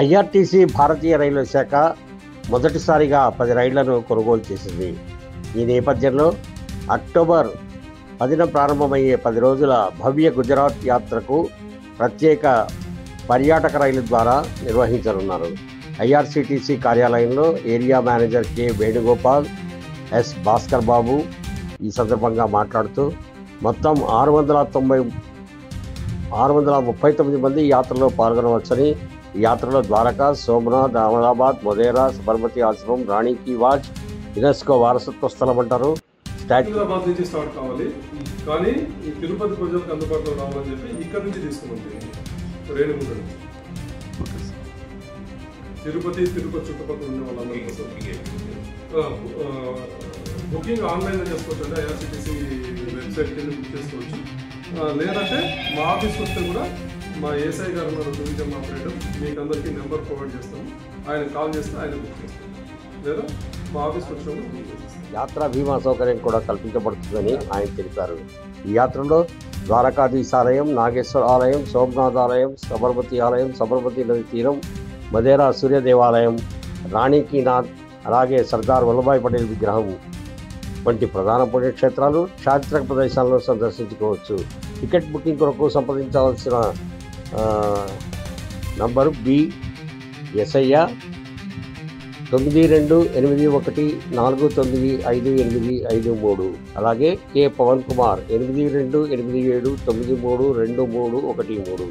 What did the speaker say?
IRTC భారతీయ railway శాఖ మొదటిసారిగా 10 రైళ్లను కొనుగోలు చేసింది. ఈ నేపథ్యంలో అక్టోబర్ 10న ప్రారంభమయ్యే 10 రోజుల భవ్య గుజరాత్ యాత్రకు ప్రత్యేక పర్యాటక రైలు ద్వారా నిర్వహించనున్నారు. ఐఆర్సీటీసీ కార్యాలయంలో area manager K Venugopal, S Bhaskar Babu ఈ సందర్భంగా మాట్లాడుతూ మొత్తం 639 మంది ఈ యాత్రలో పాల్గొనవచ్చని, ఈ యాత్రలో ద్వారకా, సోమనాథ్, అహ్మదాబాద్, మొదేరా, సబర్మతి ఆశ్రమం, రాణి కీ వాచ్, యునెస్కో వారసత్వ స్థలం అంటారు. హైదరాబాద్ నుంచి స్టార్ట్ కావాలి, కానీ ఈ తిరుపతి ప్రజలకు అందుబాటులో రావాలని చెప్పి ఇక్కడ నుంచి తీసుకున్నాం. రేణుగుంట నుంచి తిరుపతి చుట్టుపక్కల ఉన్న వాళ్ళందరి కోసం బుకింగ్ ఆన్లైన్లో చేసుకోవచ్చు. అంటే ఐఆర్సీటీసీ వెబ్సైట్కి వెళ్ళి బుక్ చేసుకోవచ్చు. లేదంటే మా ఆఫీస్కి వస్తే కూడా మా ఏసఐ గారు ఉన్నారు, టూరిజం ఆపరేటర్, మీకు అందరికీ నెంబర్ ప్రొవైడ్ చేస్తాము. ఆయన కాల్ చేస్తే ఆయన బుక్ చేస్తాం, లేదా మా ఆఫీస్కి వచ్చినప్పుడు బుక్ చేస్తాం. యాత్రా బీమా సౌకర్యం కూడా కల్పించబడుతుందని ఆయన తెలిపారు. ఈ యాత్రలో ద్వారకాధీశ ఆలయం, నాగేశ్వర ఆలయం, సోమనాథ్ ఆలయం, సబర్మతి ఆలయం, సబర్మతి నది తీరం, మదేరా సూర్య దేవాలయం, రాణి కీ నాథ్, అలాగే సర్దార్ వల్లభాయ్ పటేల్ విగ్రహం వంటి ప్రధాన పుణ్యక్షేత్రాలు, చారిత్రక ప్రదేశాలను సందర్శించుకోవచ్చు. టికెట్ బుకింగ్ కొరకు సంప్రదించవలసిన నంబరు BSIA 9281495853, అలాగే K పవన్ కుమార్ 828793231313.